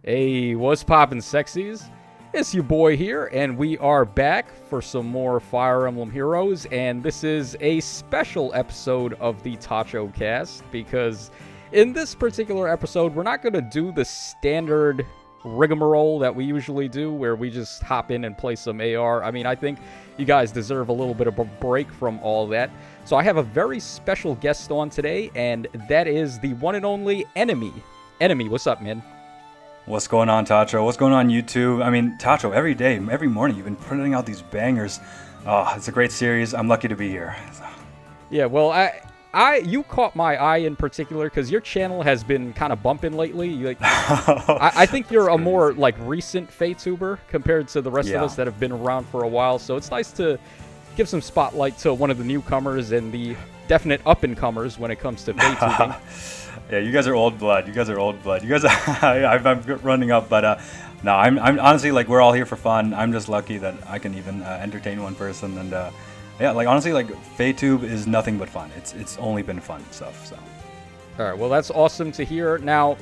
Hey, what's poppin', sexies? It's your boy here, and we are back for some more Fire Emblem Heroes, and this is a special episode of the TACHOcast, because in this particular episode, we're not going to do the standard rigmarole that we usually do, where we just hop in and play some AR. I mean, I think you guys deserve a little bit of a break from all that. So I have a very special guest on today, and that is the one and only ENEMii. ENEMii, what's up, man? What's going on, Tacho? What's going on, YouTube? I mean, Tacho, every day, every morning, you've been putting out these bangers. Oh, it's a great series. I'm lucky to be here. Yeah, well, you caught my eye in particular because your channel has been kind of bumping lately. I think you're a more recent FaeTuber compared to the rest of us that have been around for a while. So it's nice to give some spotlight to one of the newcomers and the definite up-and-comers when it comes to FaeTubing. Yeah, you guys are old blood. You guys, I'm running up, but no, I'm honestly, we're all here for fun. I'm just lucky that I can even entertain one person, and honestly, FaeTube is nothing but fun. It's only been fun stuff. So, all right, well, that's awesome to hear. Now,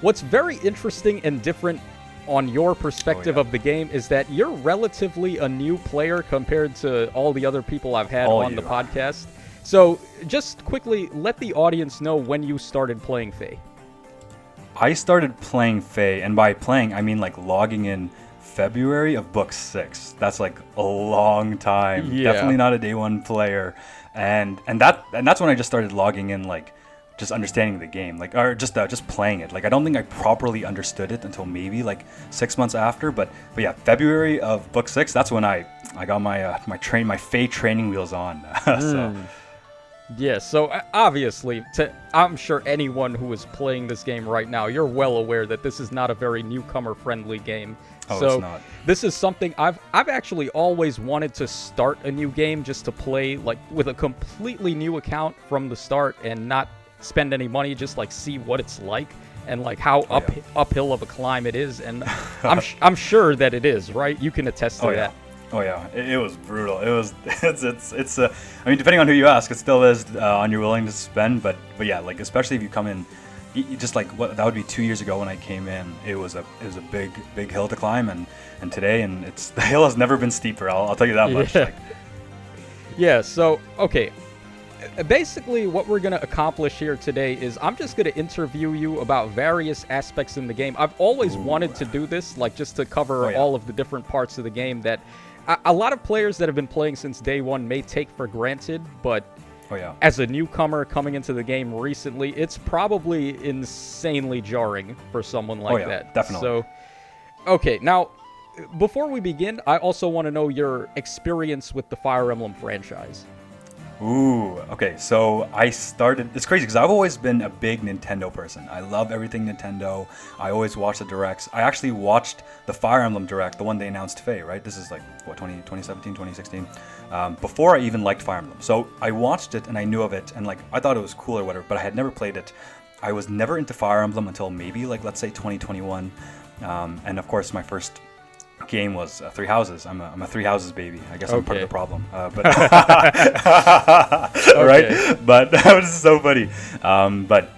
what's very interesting and different on your perspective of the game is that you're relatively a new player compared to all the other people I've had on the podcast. So, just quickly, let the audience know when you started playing Fae. I started playing Fae, and by playing, I mean logging in February of Book 6. That's a long time. Yeah. Definitely not a day one player. And that's when I just started logging in, just understanding the game, or just playing it. I don't think I properly understood it until maybe 6 months after. But yeah, February of Book 6. That's when I got my my Fae training wheels on. So. Yeah, so obviously, I'm sure anyone who is playing this game right now, you're well aware that this is not a very newcomer-friendly game. Oh, so it's not. This is something I've actually always wanted to start a new game just to play with a completely new account from the start and not spend any money, just see what it's like and how uphill of a climb it is. And I'm sure that it is, right? You can attest to that. Oh yeah, it was brutal. It's I mean, depending on who you ask, it still is on your willingness to spend. But yeah, especially if you come in, you just what that would be 2 years ago when I came in. It was a big hill to climb, and today, and the hill has never been steeper. I'll tell you that much. Yeah. So okay. Basically, what we're going to accomplish here today is I'm just going to interview you about various aspects in the game. I've always wanted to do this, just to cover all of the different parts of the game that a lot of players that have been playing since day one may take for granted, but as a newcomer coming into the game recently, it's probably insanely jarring for someone like that. Definitely. So, okay, now, before we begin, I also want to know your experience with the Fire Emblem franchise. Ooh, okay, so I started, it's crazy because I've always been a big Nintendo person. I love everything Nintendo. I always watch the directs. I actually watched the Fire Emblem direct, the one they announced Fae, right? This is 2017, 2016, before I even liked Fire Emblem. So I watched it and I knew of it and I thought it was cool or whatever, but I had never played it. I was never into Fire Emblem until maybe let's say 2021. And of course my first game was Three Houses. I'm a Three Houses baby. I guess I'm part of the problem. But right? But that was so funny. But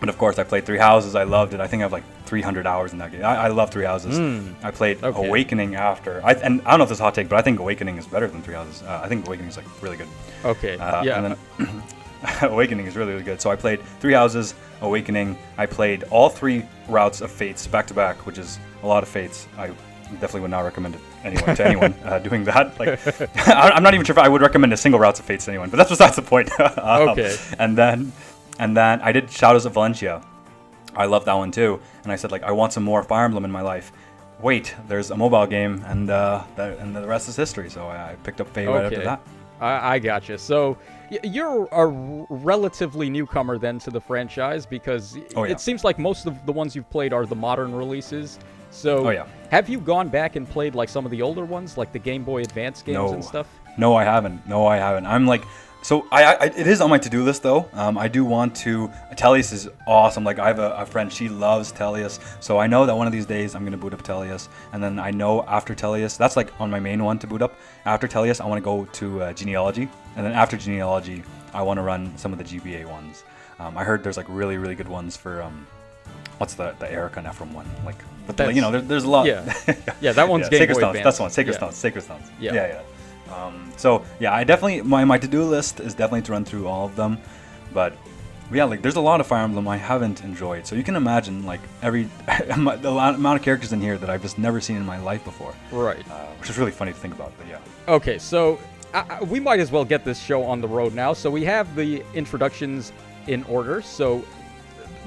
of course I played Three Houses. I loved it. I think I have 300 hours in that game. I love Three Houses. I played Awakening after. And I don't know if this is a hot take, but I think Awakening is better than Three Houses. I think Awakening is really good. Okay. Yeah. And then Awakening is really good. So I played Three Houses, Awakening. I played all 3 routes of Fates back to back, which is a lot of Fates. I definitely would not recommend it to anyone doing that. I'm not even sure if I would recommend a single routes of Fates to anyone, but that's besides the point. Okay. And then I did Shadows of Valencia. I love that one too. And I said I want some more Fire Emblem in my life. Wait, there's a mobile game, and the rest is history. So I picked up Fae right after that. I gotcha. So you're a relatively newcomer then to the franchise because it seems like most of the ones you've played are the modern releases. So have you gone back and played some of the older ones, like the Game Boy Advance games and stuff? No, I haven't. I'm so it is on my to-do list though. I do want to. Tellius is awesome. I have a friend, she loves Tellius, so I know that one of these days I'm gonna boot up Tellius, and then I know after Tellius, that's on my main one to boot up. After Tellius, I want to go to Genealogy, and then after Genealogy, I want to run some of the GBA ones. I heard there's really good ones for what's the Erica and Ephraim one? Like, but That's- you know, there's a lot. Yeah. Yeah, that one's Game Sacred Boy Stones. Advance. That's the one. Sacred Yeah. Stones. Sacred Stones. Yeah. Yeah. So yeah, I definitely my to-do list is definitely to run through all of them, but yeah, like there's a lot of Fire Emblem I haven't enjoyed. So you can imagine like the amount of characters in here that I've just never seen in my life before. Right. Which is really funny to think about. But yeah. Okay, so we might as well get this show on the road now. So we have the introductions in order. So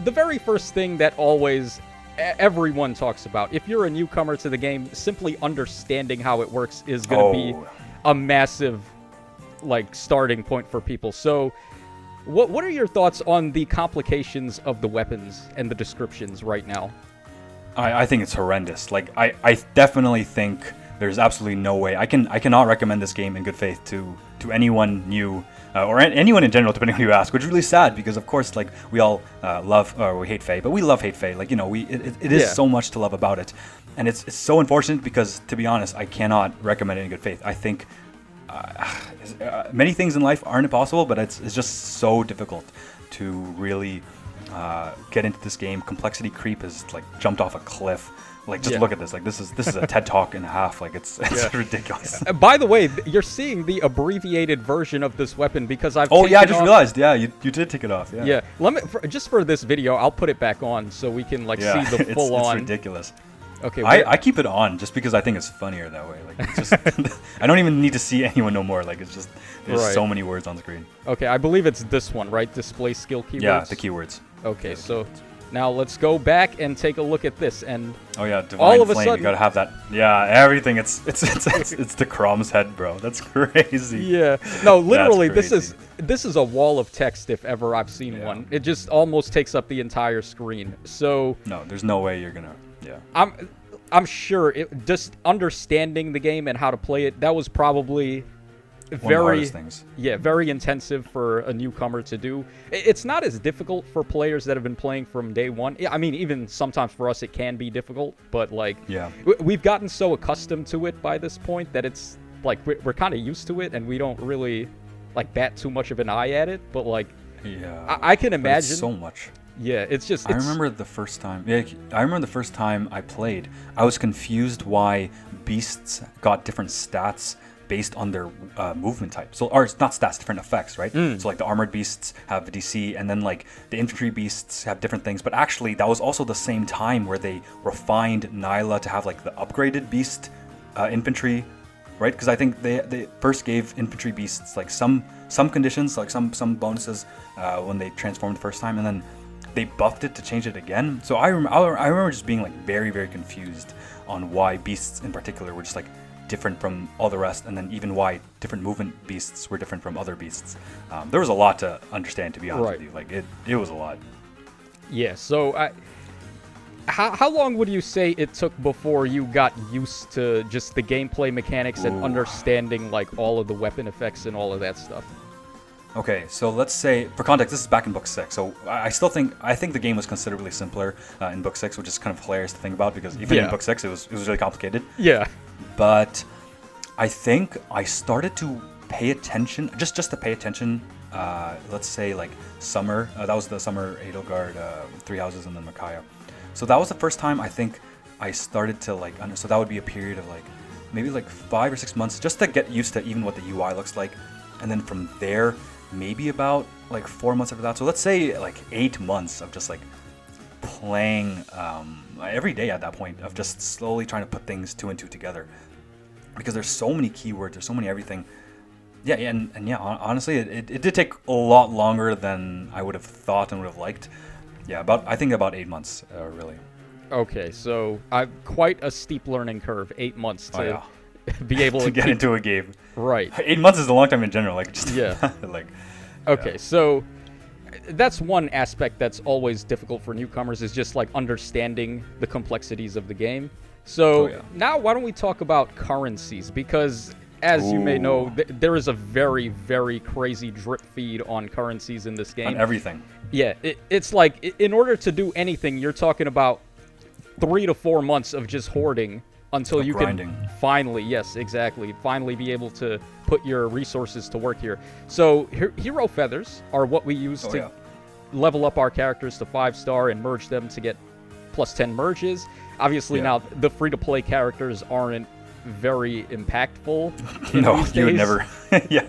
the very first thing that always everyone talks about, if you're a newcomer to the game, simply understanding how it works is going to be a massive like starting point for people. So what are your thoughts on the complications of the weapons and the descriptions right now? I think it's horrendous. Like I definitely think there's absolutely no way I cannot recommend this game in good faith to anyone new or anyone in general, depending on who you ask. Which is really sad because of course like we all love or we hate Faye, but we love hate Faye. Like, you know, it is so much to love about it, and it's so unfortunate because, to be honest, I cannot recommend it in good faith. I think many things in life aren't impossible, but it's just so difficult to really get into this game. Complexity creep has like jumped off a cliff. Like, just look at this. Like, this is a TED Talk and a half. Like, it's ridiculous. By the way, you're seeing the abbreviated version of this weapon because I've I just off... realized. Yeah, you did take it off. Yeah. Yeah. Let me just for this video, I'll put it back on so we can like see the full on. It's ridiculous. Okay. I keep it on just because I think it's funnier that way. Like, it's just I don't even need to see anyone no more. Like, it's just there's so many words on screen. Okay, I believe it's this one, right? Display skill keywords. Yeah, the keywords. Okay, so now let's go back and take a look at this, and Divine all of a Flame, sudden, you gotta have that. Yeah, everything. It's the Crom's head, bro. That's crazy. Yeah, no, literally, That's this is a wall of text if ever I've seen one. It just almost takes up the entire screen. So no, there's no way you're gonna. Yeah. I'm sure just understanding the game and how to play it, that was probably very intensive for a newcomer to do. It's not as difficult for players that have been playing from day one. I mean, even sometimes for us it can be difficult, but like we've gotten so accustomed to it by this point that it's like we're kind of used to it and we don't really like bat too much of an eye at it. But like I can imagine so much. Yeah, it's just. I remember the first time. Yeah, I remember the first time I played. I was confused why beasts got different stats based on their movement type. So, or it's not stats, different effects, right? So, like the armored beasts have DC, and then like the infantry beasts have different things. But actually, that was also the same time where they refined Nyla to have like the upgraded beast infantry, right? Because I think they first gave infantry beasts like some conditions, like some bonuses when they transformed the first time, and then they buffed it to change it again. So I remember just being like very, very confused on why beasts in particular were just like different from all the rest, and then even why different movement beasts were different from other beasts. There was a lot to understand, to be honest with you. Like it was a lot. Yeah. So how long would you say it took before you got used to just the gameplay mechanics and understanding like all of the weapon effects and all of that stuff? Okay, so let's say, for context, this is back in Book 6, so I think the game was considerably simpler in Book 6, which is kind of hilarious to think about, because even in Book 6, it was really complicated. Yeah. But I think I started to pay attention, just to pay attention, let's say, like, summer. That was the summer Edelgard, Three Houses, and then Micaiah. So that was the first time I think I started to, like, so that would be a period of, like, maybe, like, 5 or 6 months, just to get used to even what the UI looks like. And then from there, maybe about like 4 months after that. So let's say like 8 months of just like playing every day at that point, of just slowly trying to put things 2 and 2 together, because there's so many keywords, there's so many everything. Yeah, and yeah, honestly, it did take a lot longer than I would have thought and would have liked. Yeah, I think about 8 months, really. Okay, so quite a steep learning curve, 8 months to be able to get into a game. Right. 8 months is a long time in general. Like, just like. Okay, so that's one aspect that's always difficult for newcomers, is just like understanding the complexities of the game. So now why don't we talk about currencies? Because as you may know, there is a very, very crazy drip feed on currencies in this game. On everything. Yeah, it's like in order to do anything, you're talking about 3 to 4 months of just hoarding until you can finally, finally be able to put your resources to work here. So hero feathers are what we use to level up our characters to 5-star and merge them to get plus 10 merges. Obviously, now the free-to-play characters aren't very impactful No, these you would days. never. Yeah,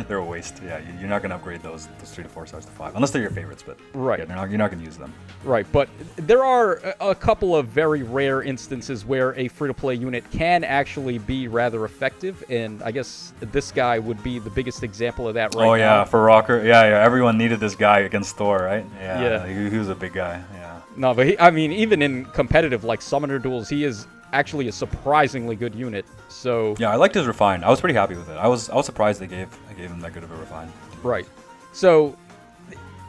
they're a waste. Yeah, you're not gonna upgrade those 3 to 4 stars to 5 unless they're your favorites. But Right. yeah, you're not gonna use them. Right, but there are a couple of very rare instances where a free-to-play unit can actually be rather effective, and I guess this guy would be the biggest example of that right now. Oh yeah, for Rocker. Yeah, everyone needed this guy against Thor, right? Yeah. He was a big guy. Yeah. No, but I mean, even in competitive like Summoner Duels, he is actually a surprisingly good unit. So Yeah, I liked his refine. I was pretty happy with it. I was surprised I gave him that good of a refine. right. So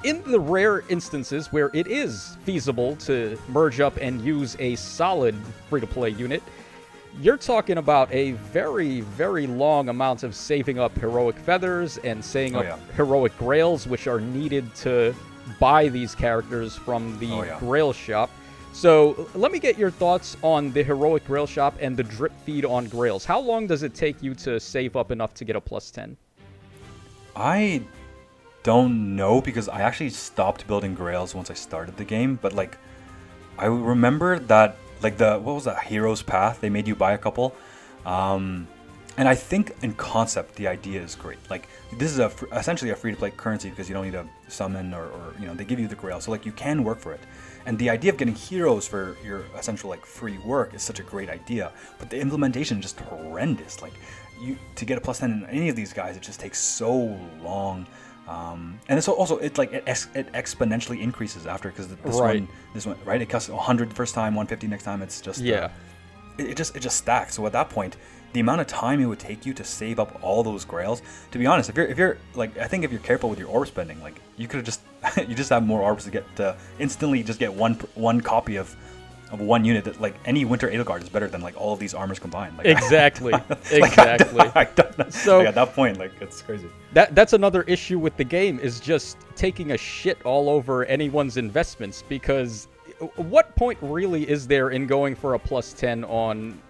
in the rare instances where it is feasible to merge up and use a solid free-to-play unit, you're talking about a very, very long amount of saving up heroic feathers and saving up heroic grails, which are needed to buy these characters from the grail shop. So let me get your thoughts on the heroic grail shop and the drip feed on grails. How long does it take you to save up enough to get a plus 10? I don't know because I actually stopped building grails once I started the game, but like I remember that like what was that Heroes Path, they made you buy a couple, and I think in concept the idea is great. Like this is essentially a free-to-play currency because you don't need to summon or they give you the grail, so like you can work for it. And the idea of getting heroes for your essential like free work is such a great idea, but the implementation is just horrendous. Like to get a plus 10 in any of these guys, it just takes so long. And it's also it exponentially increases after because this one right, it costs 100 first time, 150 next time. It's just it just stacks. So at that point, the amount of time it would take you to save up all those grails, to be honest, if you're like, I think if you're careful with your orb spending, like you could have just you just have more orbs to get to instantly just get one copy of one unit that like any winter Edelgard is better than like all of these armors combined. Like, exactly. I don't know. So like, at that point, like it's crazy. That's another issue with the game is just taking a shit all over anyone's investments, because what point really is there in going for a plus 10 on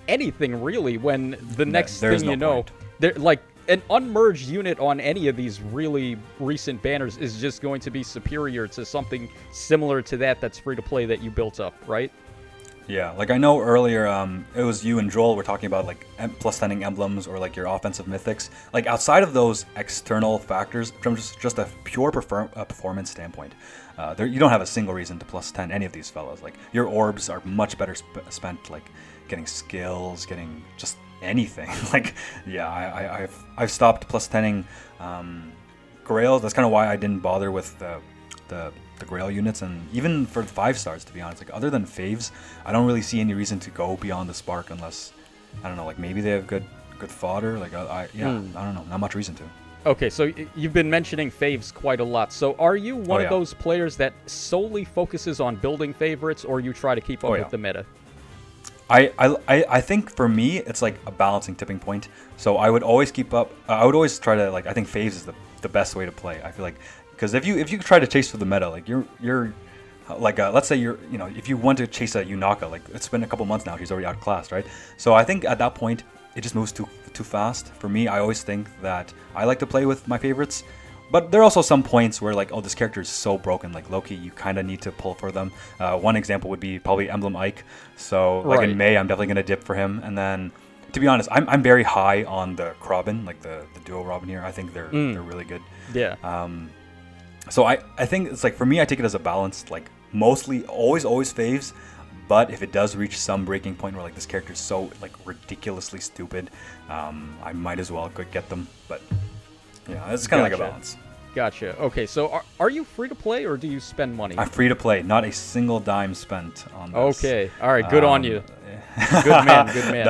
anything really when the next thing you know, there like an unmerged unit on any of these really recent banners is just going to be superior to something similar to that's free to play that you built up, right? Yeah, like I know earlier, it was you and Joel were talking about like plus 10ing emblems or like your offensive mythics. Like outside of those external factors, from just a pure performance standpoint, you don't have a single reason to plus 10 any of these fellas. Like your orbs are much better spent like getting skills, getting just anything. Like yeah, I've stopped plus 10ing grails. That's kind of why I didn't bother with the grail units, and even for 5 stars, to be honest, like other than faves, I don't really see any reason to go beyond the spark unless I don't know, like maybe they have good fodder. Like I don't know, not much reason to. Okay, so you've been mentioning faves quite a lot. So are you one of those players that solely focuses on building favorites, or you try to keep up with the meta? I think for me it's like a balancing tipping point. So I would always keep up. I would always try to like. I think faves is the best way to play. I feel like because if you try to chase for the meta, like you're like let's say if you want to chase a Yunaka, like it's been a couple months now, she's already outclassed, right? So I think at that point it just moves too fast. For me, I always think that I like to play with my favorites. But there are also some points where like, oh, this character is so broken, like Loki, you kind of need to pull for them. One example would be probably Emblem Ike. So like in May, I'm definitely going to dip for him. And then, to be honest, I'm very high on the Robin, like the duo Robin here. I think they're really good. Yeah. So I think it's like, for me, I take it as a balance, like mostly always faves. But if it does reach some breaking point where like this character is so like ridiculously stupid, I might as well go get them. But yeah, it's kind of like a balance. Gotcha. Okay, so are you free to play or do you spend money? I'm free to play. Not a single dime spent on this. Okay. All right. Good on you. Good man.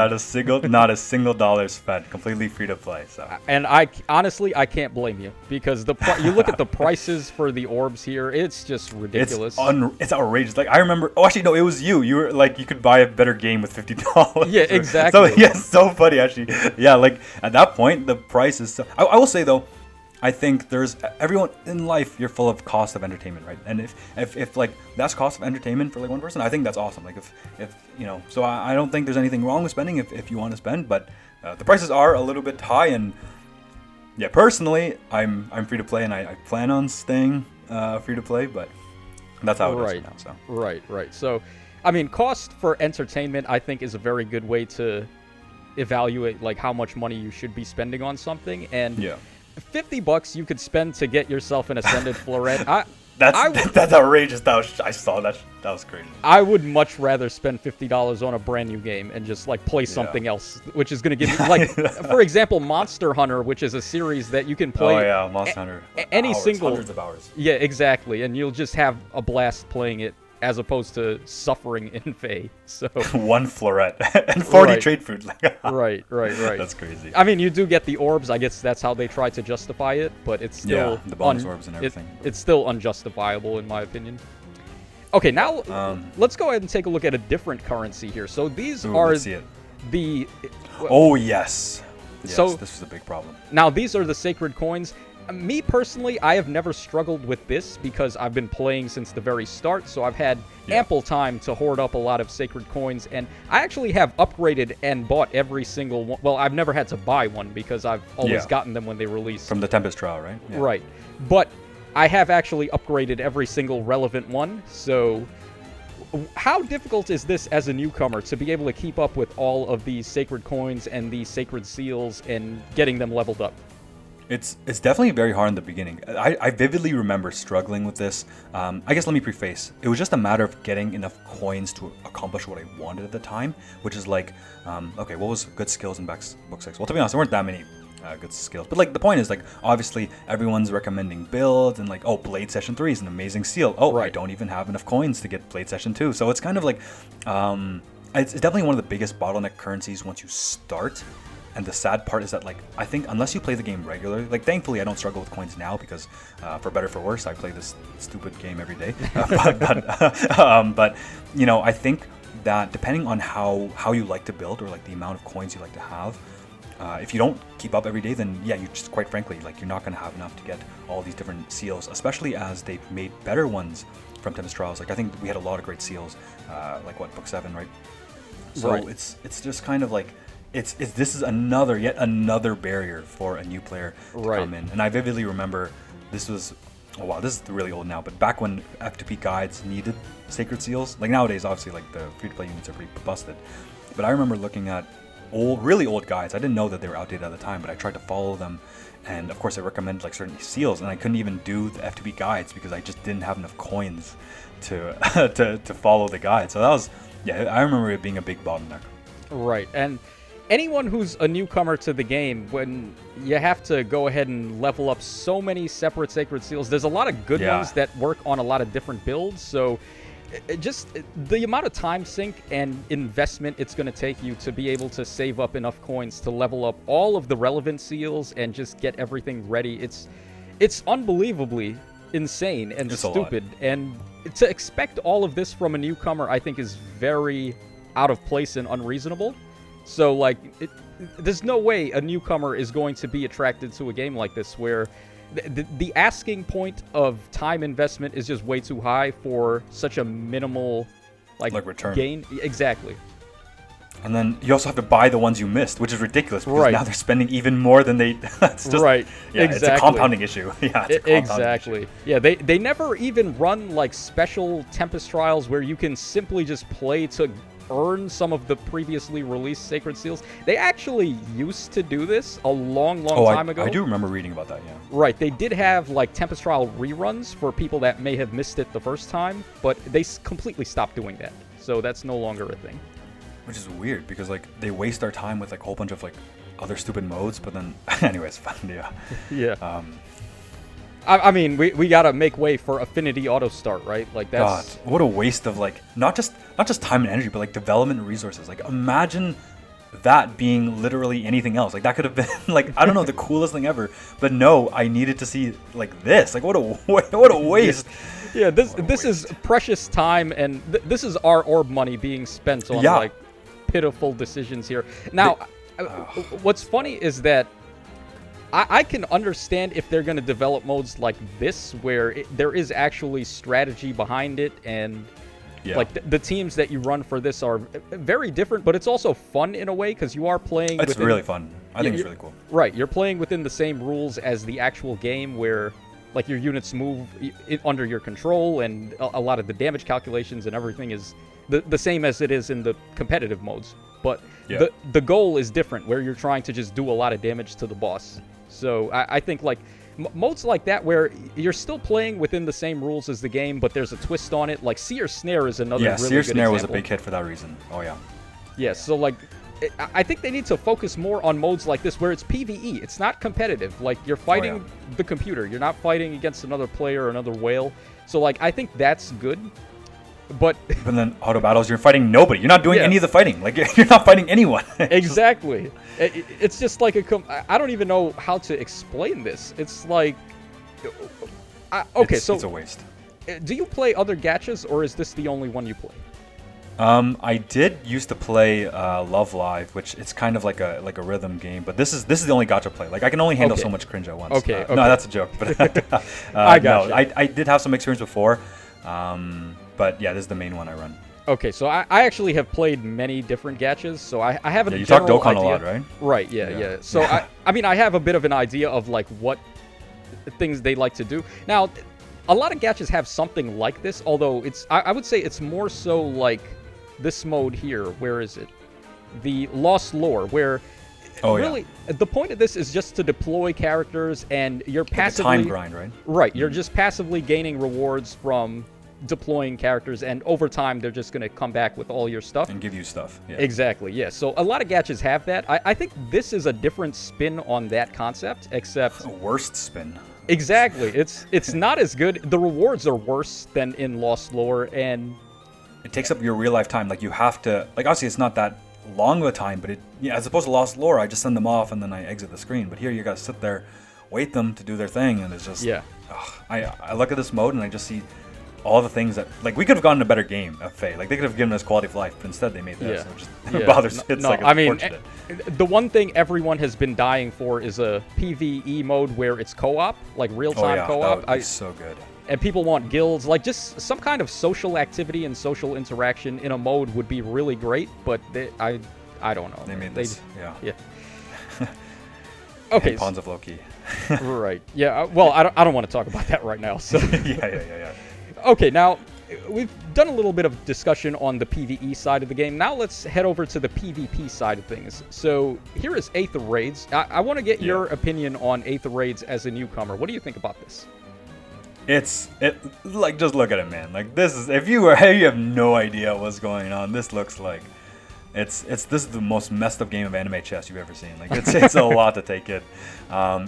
Not a single dollar spent. Completely free to play. So. And honestly, I can't blame you because you look at the prices for the orbs here. It's just ridiculous. It's outrageous. Like I remember. Oh, actually, no. It was you. You were like, you could buy a better game with $50. Yeah, exactly. So yeah, so funny actually. Yeah, like at that point, the price is. I will say though, I think there's everyone in life, you're full of cost of entertainment, right? And if like that's cost of entertainment for like one person, I think that's awesome. Like if so I don't think there's anything wrong with spending if you want to spend, but the prices are a little bit high. And yeah, personally, I'm free to play and I plan on staying free to play, but That's how it is Right, now. So right. So, I mean, cost for entertainment, I think, is a very good way to evaluate like how much money you should be spending on something. And yeah, $50 you could spend to get yourself an Ascended Floret. that's outrageous. I saw that. That was crazy. I would much rather spend $50 on a brand new game and just like play something else, which is going to give you like, for example, Monster Hunter, which is a series that you can play. Oh yeah, Monster Hunter. Any hours, single hundreds of hours. Yeah, exactly, and you'll just have a blast playing it as opposed to suffering in Fae. So one floret and 40 Right. trade fruit. right. That's crazy. I mean, you do get the orbs. I guess that's how they try to justify it, but it's still Yeah, the bonus orbs and everything. It's still unjustifiable in my opinion. Okay, now let's go ahead and take a look at a different currency here. So these are let's see it. the Oh yes. Yes, So- this was a big problem. now these are the sacred coins. Me personally, I have never struggled with this because I've been playing since the very start, so I've had ample time to hoard up a lot of sacred coins, and I actually have upgraded and bought every single one. Well, I've never had to buy one because I've always gotten them when they release. From the Tempest trial, right? Yeah. Right. But I have actually upgraded every single relevant one, so how difficult is this as a newcomer to be able to keep up with all of these sacred coins and these sacred seals and getting them leveled up? It's definitely very hard in the beginning. I vividly remember struggling with this. I guess let me preface. It was just a matter of getting enough coins to accomplish what I wanted at the time, which is like, okay, what was good skills in book 6? Well, to be honest, there weren't that many good skills. But like the point is, like, obviously everyone's recommending builds and like, oh, Blade Session 3 is an amazing seal. Oh, I don't even have enough coins to get Blade Session 2. So it's kind of like, it's definitely one of the biggest bottleneck currencies once you start. And the sad part is that, like, I think unless you play the game regularly, like, thankfully I don't struggle with coins now because, for better or for worse, I play this stupid game every day. But you know, I think that depending on how you like to build or like the amount of coins you like to have, if you don't keep up every day, then yeah, you just quite frankly, like, you're not going to have enough to get all these different seals, especially as they've made better ones from Tempest Trials. Like, I think we had a lot of great seals, like what, book 7, right? So it's just kind of like. This is yet another barrier for a new player to come in. And I vividly remember this was, oh wow, this is really old now, but back when F2P guides needed sacred seals, like nowadays obviously like the free-to-play units are pretty busted, but I remember looking at really old guides. I didn't know that they were outdated at the time, but I tried to follow them, and of course I recommended like certain seals, and I couldn't even do the F2P guides because I just didn't have enough coins to to follow the guide. So that was, I remember it being a big bottleneck. Right, and anyone who's a newcomer to the game, when you have to go ahead and level up so many separate sacred seals, there's a lot of good ones that work on a lot of different builds, so just the amount of time sink and investment it's going to take you to be able to save up enough coins to level up all of the relevant seals and just get everything ready, it's unbelievably insane and stupid, and to expect all of this from a newcomer I think is very out of place and unreasonable. So, like, there's no way a newcomer is going to be attracted to a game like this where the asking point of time investment is just way too high for such a minimal, like return. Gain. Exactly. And then you also have to buy the ones you missed, which is ridiculous because now they're spending even more than they... It's just, exactly. It's a compounding issue. Exactly. Issue. Yeah, they never even run, like, special Tempest trials where you can simply just play to earn some of the previously released sacred seals. They actually used to do this a long time ago. I do remember reading about that, yeah. Right, they did have like Tempest Trial reruns for people that may have missed it the first time, but they completely stopped doing that. So that's no longer a thing. Which is weird because like they waste our time with like a whole bunch of like other stupid modes, but then anyways, fun, yeah. I mean, we gotta make way for Affinity Auto Start, right? Like that's what a waste of like not just time and energy, but like development resources. Like imagine that being literally anything else. Like that could have been like, I don't know, the coolest thing ever. But no, I needed to see like this. Like what a waste. Yeah, this is precious time, and this is our orb money being spent on like pitiful decisions here. Now, what's funny is that I can understand if they're going to develop modes like this, where there is actually strategy behind it, and like the teams that you run for this are very different, but it's also fun in a way because you are playing. It's really fun. I think it's really cool. Right, you're playing within the same rules as the actual game, where like your units move under your control, and a lot of the damage calculations and everything is the same as it is in the competitive modes. But the goal is different, where you're trying to just do a lot of damage to the boss. So I think like modes like that where you're still playing within the same rules as the game, but there's a twist on it. Like Seer Snare is another really good example. Yeah, Seer Snare was a big hit for that reason. Oh yeah. Yeah, so like I think they need to focus more on modes like this where it's PvE. It's not competitive. Like you're fighting the computer. You're not fighting against another player or another whale. So like I think that's good. But then auto battles, you're fighting nobody. You're not doing any of the fighting. Like you're not fighting anyone. Exactly. It's just like I don't even know how to explain this. It's like it's a waste. Do you play other gachas, or is this the only one you play? I did used to play Love Live, which it's kind of like a rhythm game, but this is the only gacha play. Like I can only handle so much cringe at once. Okay. No, that's a joke. But I got you. I did have some experience before, but yeah, this is the main one I run. Okay, so I actually have played many different gachas, so I have a you general talk Dokkan idea. a lot, right? Right, yeah. So I mean, I have a bit of an idea of like what things they like to do. Now, a lot of gachas have something like this, although I would say it's more so like this mode here. Where is it? The Lost Lore, where really the point of this is just to deploy characters, and you're passively time grind, right? Right, you're just passively gaining rewards from deploying characters, and over time they're just going to come back with all your stuff and give you stuff. Yeah. Exactly, yeah. So a lot of gachas have that. I think this is a different spin on that concept, except a worst spin. Exactly. It's not as good. The rewards are worse than in Lost Lore, and it takes up your real life time. Like you have to, like obviously it's not that long of a time, but as opposed to Lost Lore, I just send them off and then I exit the screen. But here you gotta sit there, wait them to do their thing, and it's just I look at this mode and I just see all the things that, like, we could have gotten a better game of Faye. Like they could have given us quality of life, but instead they made this. So it just bothers. It's like unfortunate. The one thing everyone has been dying for is a PvE mode where it's co-op, like real-time co-op. That would be so good. And people want guilds, like just some kind of social activity and social interaction in a mode would be really great. But I don't know. They made this. Yeah. Okay. Hey, Pawns of Loki. Right. Yeah. Well, I don't want to talk about that right now. So. Yeah. Okay, now we've done a little bit of discussion on the PvE side of the game. Now let's head over to the PvP side of things. So here is Aether Raids. I want to get your opinion on Aether Raids as a newcomer. What do you think about this? Like, just look at it, man. Like, this is, if you have no idea what's going on, this looks like this is the most messed up game of anime chess you've ever seen. Like it's a lot to take in.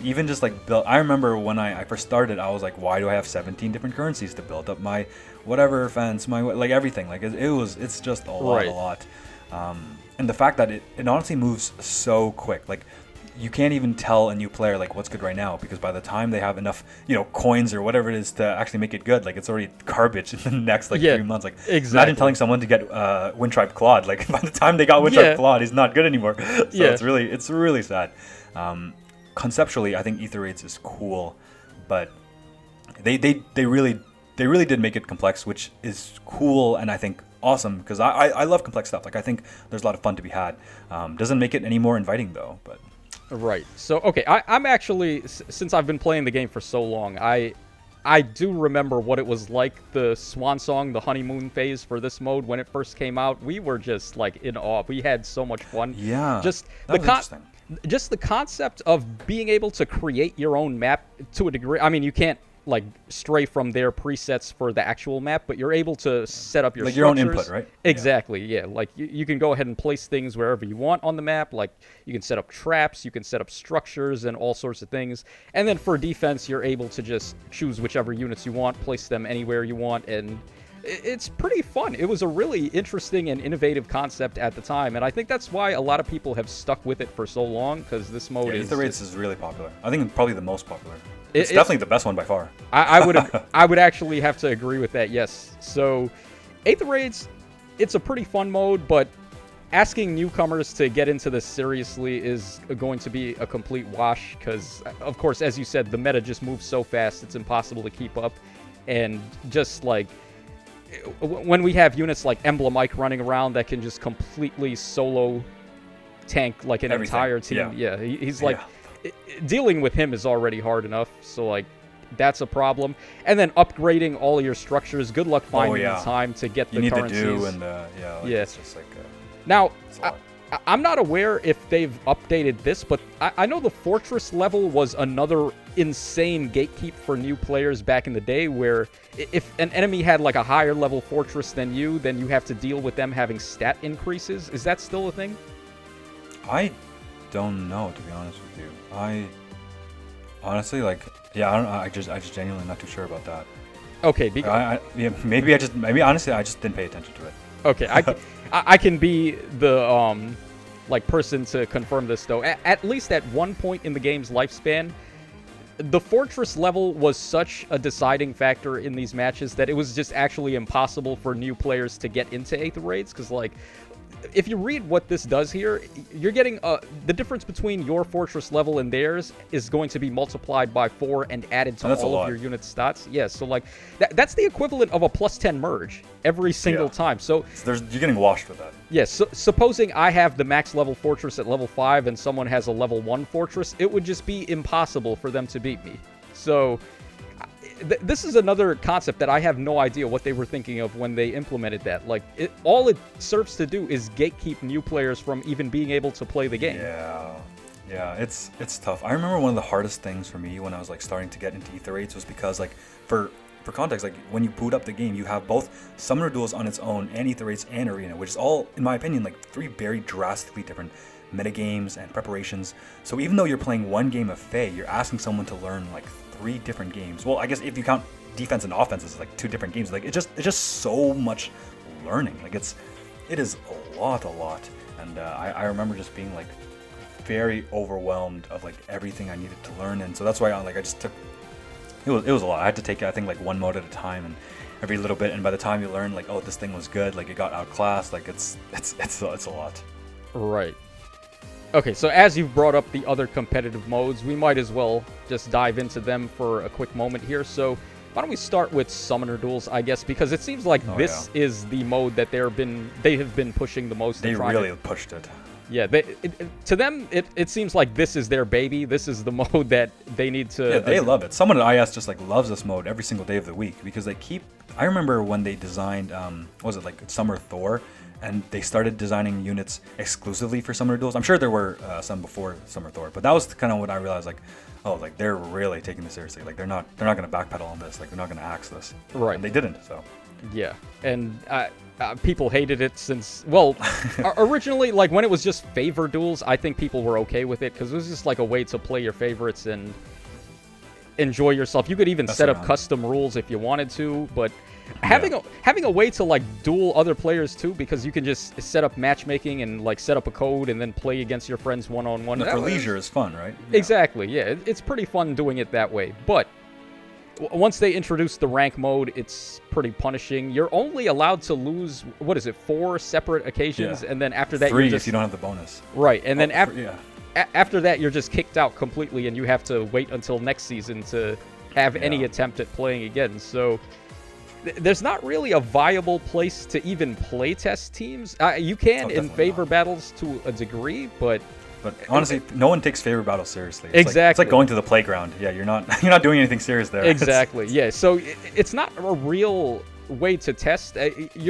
Even just like I remember when I first started, I was like, why do I have 17 different currencies to build up my whatever fence, my like everything? Like it's just a lot. And the fact that it honestly moves so quick. Like you can't even tell a new player like what's good right now, because by the time they have enough coins or whatever it is to actually make it good, like it's already garbage in the next 3 months. Like imagine telling someone to get Wind Tribe Claude, like by the time they got Wind Tribe Claude, he's not good anymore. So it's really sad. Conceptually, I think Aether Raids is cool, but they really did make it complex, which is cool, and I think awesome, because I love complex stuff. Like I think there's a lot of fun to be had. Doesn't make it any more inviting though, but. Right. So, okay, I'm actually, since I've been playing the game for so long, I do remember what it was like, the swan song, the honeymoon phase for this mode when it first came out. We were just, like, in awe. We had so much fun. Yeah, just interesting. Just the concept of being able to create your own map to a degree. I mean, you can't, like, stray from their presets for the actual map, but you're able to set up your like your own input, right? Exactly, yeah. Like you can go ahead and place things wherever you want on the map. Like you can set up traps, you can set up structures and all sorts of things. And then for defense, you're able to just choose whichever units you want, place them anywhere you want, and it's pretty fun. It was a really interesting and innovative concept at the time, and I think that's why a lot of people have stuck with it for so long, because this mode is... Aether Raids is really popular. I think probably the most popular. It's definitely the best one by far. I would actually have to agree with that, yes. So, Aether Raids, it's a pretty fun mode, but asking newcomers to get into this seriously is going to be a complete wash, because, of course, as you said, the meta just moves so fast, it's impossible to keep up. And just, like, when we have units like ENEMii running around that can just completely solo tank, like, an entire team, he's like... Dealing with him is already hard enough, so like that's a problem. And then upgrading all your structures. Good luck finding the time to get the currencies. You need the do and the, it's just like... Now, I'm not aware if they've updated this, but I know the fortress level was another insane gatekeep for new players back in the day, where if an enemy had like a higher level fortress than you, then you have to deal with them having stat increases. Is that still a thing? I don't know, to be honest with you. I honestly, like, I don't know. I just genuinely not too sure about that. Okay. Maybe honestly, I just didn't pay attention to it. Okay, I can be the person to confirm this though. At least at one point in the game's lifespan, the fortress level was such a deciding factor in these matches that it was just actually impossible for new players to get into Aether raids, because like, if you read what this does here, you're getting the difference between your fortress level and theirs is going to be multiplied by 4 and added to all of your unit's stats. Yeah, so like that's the equivalent of a +10 merge every single time. So you're getting washed with that. Yes, so supposing I have the max level fortress at level 5 and someone has a level 1 fortress, it would just be impossible for them to beat me. So this is another concept that I have no idea what they were thinking of when they implemented that. Like, all it serves to do is gatekeep new players from even being able to play the game. Yeah, it's tough. I remember one of the hardest things for me when I was like starting to get into Aether raids was because, like, for context, like when you boot up the game, you have both Summoner Duels on its own and Aether raids and Arena, which is all, in my opinion, like 3 very drastically different metagames and preparations. So even though you're playing one game of Fae, you're asking someone to learn like 3 different games. Well, I guess if you count defense and offense, it's like 2 different games. Like, it's just so much learning. Like, it is a lot. And I remember just being like very overwhelmed of like everything I needed to learn. And so that's why I just took, it was a lot. I had to take, I think, like 1 mode at a time, and every little bit. And by the time you learn like, oh, this thing was good, like it got outclassed, like it's a lot. Right. Okay, so as you've brought up the other competitive modes, we might as well just dive into them for a quick moment here. So why don't we start with Summoner Duels, I guess, because it seems like this is the mode that they have been pushing the most. They really pushed it. Yeah, to them, it seems like this is their baby. This is the mode that they need to... Yeah, they love it. Someone at IS just like loves this mode every single day of the week, because they keep... I remember when they designed, what was it, like Summer Thor, and they started designing units exclusively for Summoner Duels. I'm sure there were some before Summer Thor, but that was kind of when I realized, like, oh, like they're really taking this seriously. Like they're not going to backpedal on this. Like they're not going to axe this. Right. And they didn't. So. Yeah, and people hated it since, well, originally, like when it was just favor duels, I think people were okay with it because it was just like a way to play your favorites and enjoy yourself. You could even set up custom rules if you wanted to, but having a way to like duel other players too, because you can just set up matchmaking and like set up a code and then play against your friends one-on-one. For leisure is fun, right? Exactly, yeah. It's pretty fun doing it that way, but once they introduce the rank mode, it's pretty punishing. You're only allowed to lose, 4 separate occasions, and then after that 3 you're just... if you don't have the bonus. Right, and then after that you're just kicked out completely, and you have to wait until next season to have any attempt at playing again. So there's not really a viable place to even play test teams. You can in favor battles to a degree, but honestly, no one takes favor battles seriously. It's like going to the playground. Yeah, you're not doing anything serious there. Exactly. Yeah. So it's not a real way to test.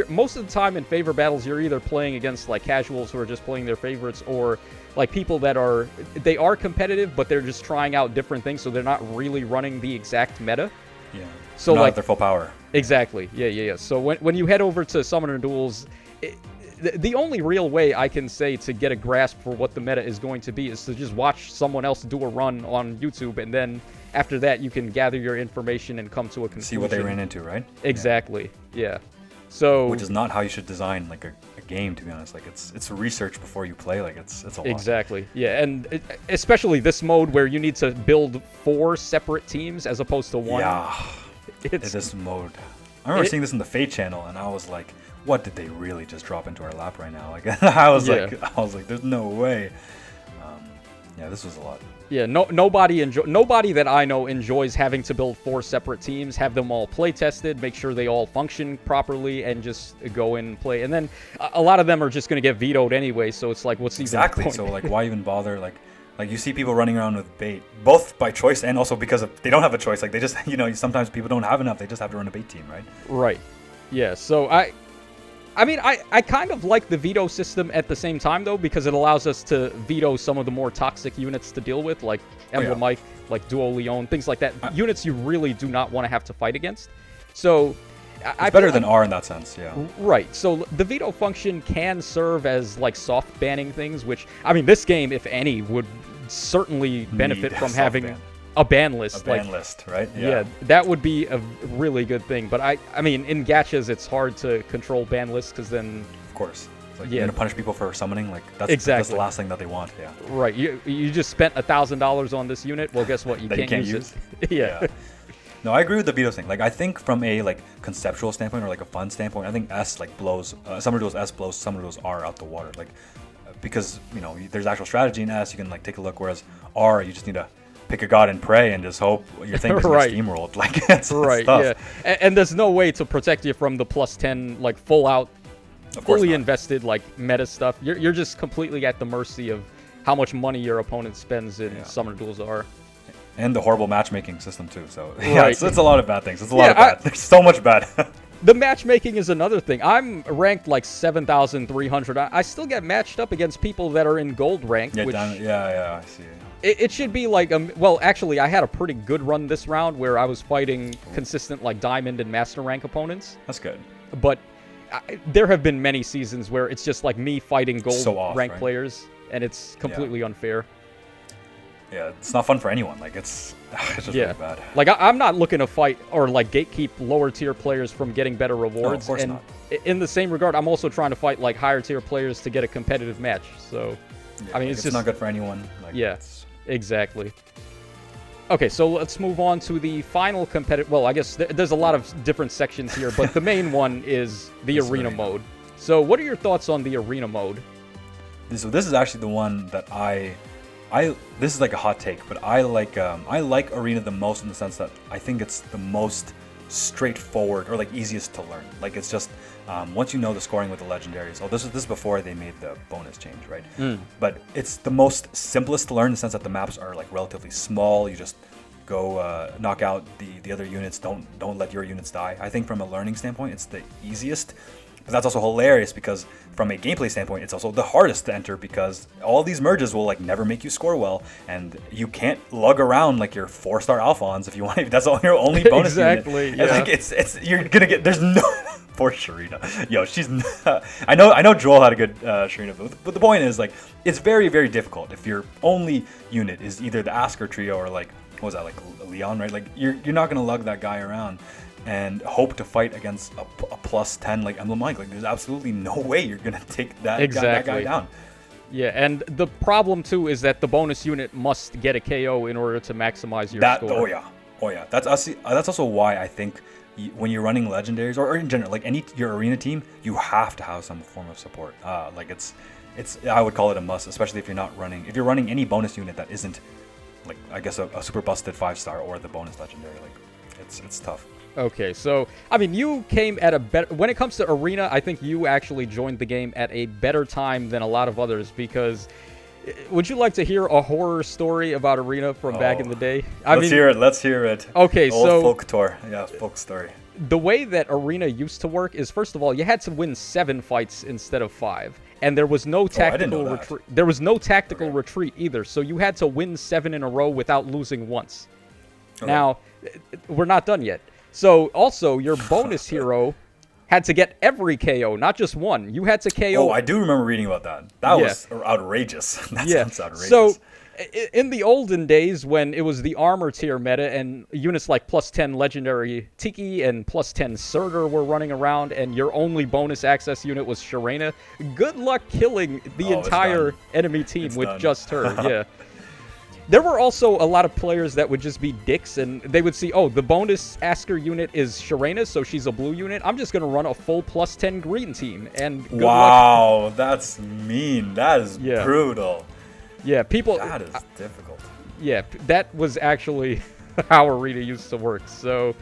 Most of the time in favor battles, you're either playing against like casuals who are just playing their favorites, or like people that are competitive, but they're just trying out different things, so they're not really running the exact meta. Yeah. So not like at their full power. Exactly. Yeah. So when you head over to Summoner Duels, the only real way I can say to get a grasp for what the meta is going to be is to just watch someone else do a run on YouTube, and then after that you can gather your information and come to a conclusion. See what they ran into, right? Exactly. Yeah. So which is not how you should design like a game, to be honest. Like it's research before you play. Like it's a lot. Exactly. Yeah, and especially this mode where you need to build 4 separate teams as opposed to 1. Yeah. This mode. I remember seeing this in the Fate channel, and I was like, what did they really just drop into our lap right now? Like I was like, there's no way. This was a lot. Yeah, nobody that I know enjoys having to build 4 separate teams, have them all play tested, make sure they all function properly, and just go in and play. And then a lot of them are just going to get vetoed anyway, so it's like, what's even the point? So like, why even bother? Like Like you see people running around with bait, both by choice and also because they don't have a choice. Like they just, sometimes people don't have enough. They just have to run a bait team, right? Right. Yeah. So I mean, I kind of like the veto system at the same time, though, because it allows us to veto some of the more toxic units to deal with, like ENEMii, like Duo Leon, things like that. Units you really do not want to have to fight against. So it's better than R in that sense, yeah. Right. So the veto function can serve as like soft banning things, which, I mean, this game, if any, would certainly benefit from having a ban list. A ban list, right? Yeah, that would be a really good thing. But I mean, in gachas, it's hard to control ban lists because then... Of course. It's like you're going to punish people for summoning. Like that's the last thing that they want, yeah. Right. You just spent $1,000 on this unit. Well, guess what? You can't use it. Yeah. No, I agree with the veto thing. Like, I think from a like conceptual standpoint or like a fun standpoint, I think S like blows Summoner Duels S blows Summoner Duels R out the water. Like, because there's actual strategy in S. You can like take a look. Whereas R, you just need to pick a god and pray and just hope your thing doesn't get steamrolled. Like, it's tough. Yeah. And there's no way to protect you from the +10 like full out, fully invested like meta stuff. You're just completely at the mercy of how much money your opponent spends in Summoner Duels R. And the horrible matchmaking system too. So it's a lot of bad things. It's a lot of bad. There's so much bad. The matchmaking is another thing. I'm ranked like 7,300. I still get matched up against people that are in gold rank. Yeah, which I see. It should be like well, actually, I had a pretty good run this round where I was fighting consistent like diamond and master rank opponents. That's good. But there have been many seasons where it's just like me fighting gold rank players, and it's completely unfair. Yeah, it's not fun for anyone. Like, it's just really bad. Like, I'm not looking to fight or, like, gatekeep lower-tier players from getting better rewards. No, of course not. In the same regard, I'm also trying to fight, like, higher-tier players to get a competitive match. So, I mean, it's just... not good for anyone. Like, exactly. Okay, so let's move on to the final competitive... Well, I guess there's a lot of different sections here, but the main one is the arena mode. So, what are your thoughts on the arena mode? So, this is actually the one that this is like a hot take, but I like Arena the most in the sense that I think it's the most straightforward or like easiest to learn. Like it's just once you know the scoring with the legendaries. Oh, this is before they made the bonus change, right? But it's the most simplest to learn in the sense that the maps are like relatively small. You just go knock out the other units. Don't let your units die. I think from a learning standpoint, it's the easiest. But that's also hilarious because from a gameplay standpoint, it's also the hardest to enter because all these merges will like never make you score well, and you can't lug around like your 4-star Alphons if you want. That's your only bonus unit. Yeah. Like it's you're gonna get. There's no poor Sharina. Yo, she's. I know Joel had a good Sharina, but the point is like it's very very difficult if your only unit is either the Asker trio or like what was that like Leon, right? Like you're not gonna lug that guy around and hope to fight against a +10 like Emblem Mike. Like there's absolutely no way you're gonna take that guy down. Yeah, and the problem too is that the bonus unit must get a KO in order to maximize your score. Oh yeah. That's also why I think when you're running legendaries or in general, like your arena team, you have to have some form of support. Like it's I would call it a must, especially if you're running any bonus unit that isn't like I guess a super busted 5-star or the bonus legendary. Like it's tough. Okay, so, I mean, you came at a better... When it comes to Arena, I think you actually joined the game at a better time than a lot of others, because... Would you like to hear a horror story about Arena from back in the day? Let's hear it. Okay, Old folk tour. Yeah, folk story. The way that Arena used to work is, first of all, you had to win 7 fights instead of 5. And there was no tactical retreat. There was no tactical retreat either, so you had to win 7 in a row without losing once. Okay. Now, we're not done yet. So, also, your bonus hero had to get every KO, not just one. You had to KO... Oh, I do remember reading about that. That was outrageous. That sounds outrageous. So, in the olden days, when it was the armor tier meta, and units like +10 legendary Tiki and +10 Surtur were running around, and your only bonus access unit was Sharena, good luck killing the entire enemy team with just her. Yeah. There were also a lot of players that would just be dicks, and they would see, oh, the bonus Asker unit is Sharena, so she's a blue unit. I'm just going to run a full +10 green team, and good luck. Wow, that's mean. That is brutal. Yeah, people... That is difficult. Yeah, that was actually how Arena used to work. So,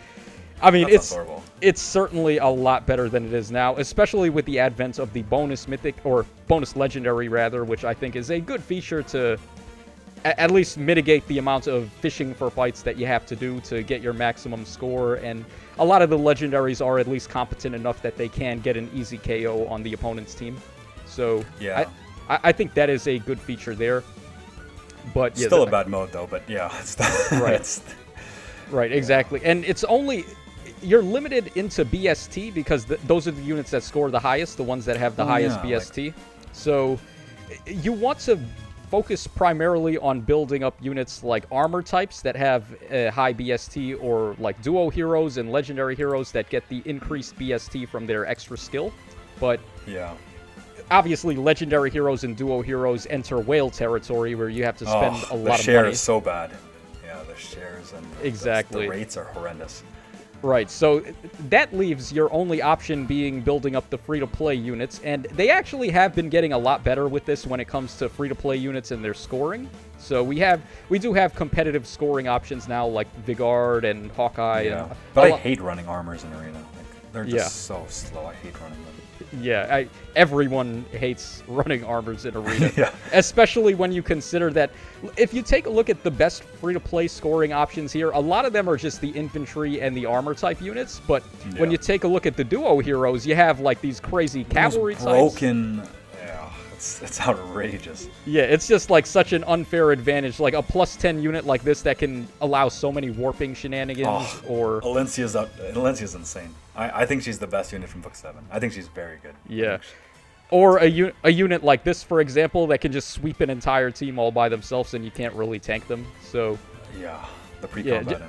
I mean, it's certainly a lot better than it is now, especially with the advent of the bonus mythic, or bonus legendary, rather, which I think is a good feature to... at least mitigate the amount of fishing for fights that you have to do to get your maximum score. And a lot of the legendaries are at least competent enough that they can get an easy KO on the opponent's team. So yeah. I think that is a good feature there. But yeah, still a bad mode though. But yeah, right, right, exactly. And it's only you're limited into BST because those are the units that score the highest, the ones that have the highest BST. So you want to focus primarily on building up units like armor types that have a high BST, or like duo heroes and legendary heroes that get the increased BST from their extra skill. But yeah, obviously legendary heroes and duo heroes enter whale territory where you have to spend a lot of money. The share is so bad. Yeah, the shares and exactly the rates are horrendous. Right, so that leaves your only option being building up the free-to-play units, and they actually have been getting a lot better with this when it comes to free-to-play units and their scoring. So we do have competitive scoring options now, like Vigard and Hawkeye. Yeah, and but I hate running armors in Arena. Like, they're just so slow. I hate running them. Yeah, everyone hates running armors in Arena. Yeah. Especially when you consider that if you take a look at the best free-to-play scoring options here, a lot of them are just the infantry and the armor type units. But when you take a look at the duo heroes, you have like these crazy cavalry types. Broken. Yeah, it's outrageous. Yeah, it's just like such an unfair advantage. Like a +10 unit like this that can allow so many warping shenanigans. Or Alencia's insane. I think she's the best unit from Book 7. I think she's very good. Yeah. Or a unit like this, for example, that can just sweep an entire team all by themselves and you can't really tank them. So yeah, the pre-combat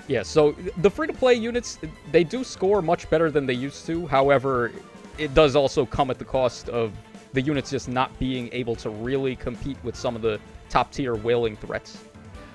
yeah, so the free-to-play units, they do score much better than they used to. However, it does also come at the cost of the units just not being able to really compete with some of the top-tier whaling threats.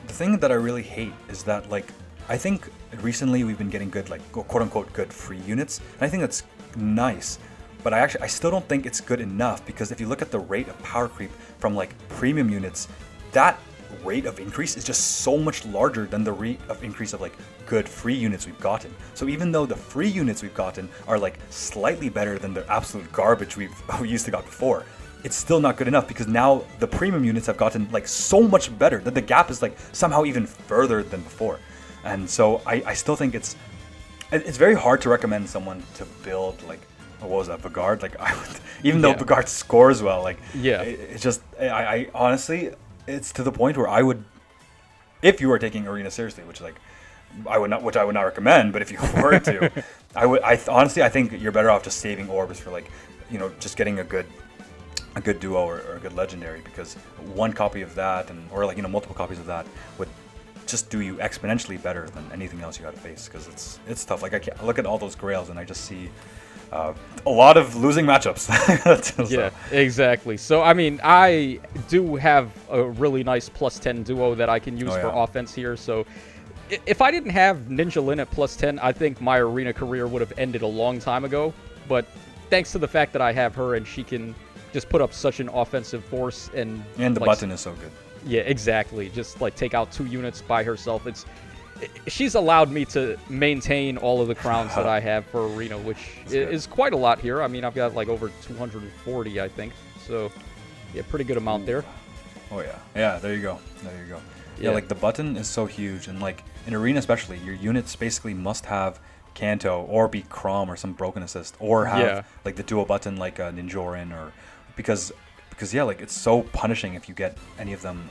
The thing that I really hate is that, like, I think recently we've been getting good, like, quote-unquote good free units, and I think that's nice, but I still don't think it's good enough, because if you look at the rate of power creep from, like, premium units, that rate of increase is just so much larger than the rate of increase of, like, good free units we've gotten. So even though the free units we've gotten are, like, slightly better than the absolute garbage we used to got before, it's still not good enough, because now the premium units have gotten, like, so much better that the gap is, like, somehow even further than before. And so I still think it's very hard to recommend someone to build, like, what was that, Vigard? Like, even though Vigard scores well, like, it's just, I honestly, it's to the point where I would, if you were taking Arena seriously, which, like, I would not recommend, but if you were to, honestly, I think you're better off just saving orbs for, like, you know, just getting a good duo or a good legendary, because one copy of that or, like, you know, multiple copies of that would just do you exponentially better than anything else you got to face, because it's tough. Like, I look at all those grails and I just see a lot of losing matchups. Yeah, exactly. So I mean, I do have a really nice +10 duo that I can use for offense here. So if I didn't have Ninja Lin at +10, I think my Arena career would have ended a long time ago. But thanks to the fact that I have her and she can just put up such an offensive force, and the like, button is so good. Yeah, exactly. Just like take out 2 units by herself. She's allowed me to maintain all of the crowns that I have for Arena, which is quite a lot here. I mean, I've got like over 240, I think. So, yeah, pretty good amount there. Oh yeah, yeah. There you go. Yeah, like the button is so huge, and like in Arena especially, your units basically must have Kanto or be Chrom or some broken assist, or have like the dual button like a Ninjorin, or because yeah, like it's so punishing if you get any of them,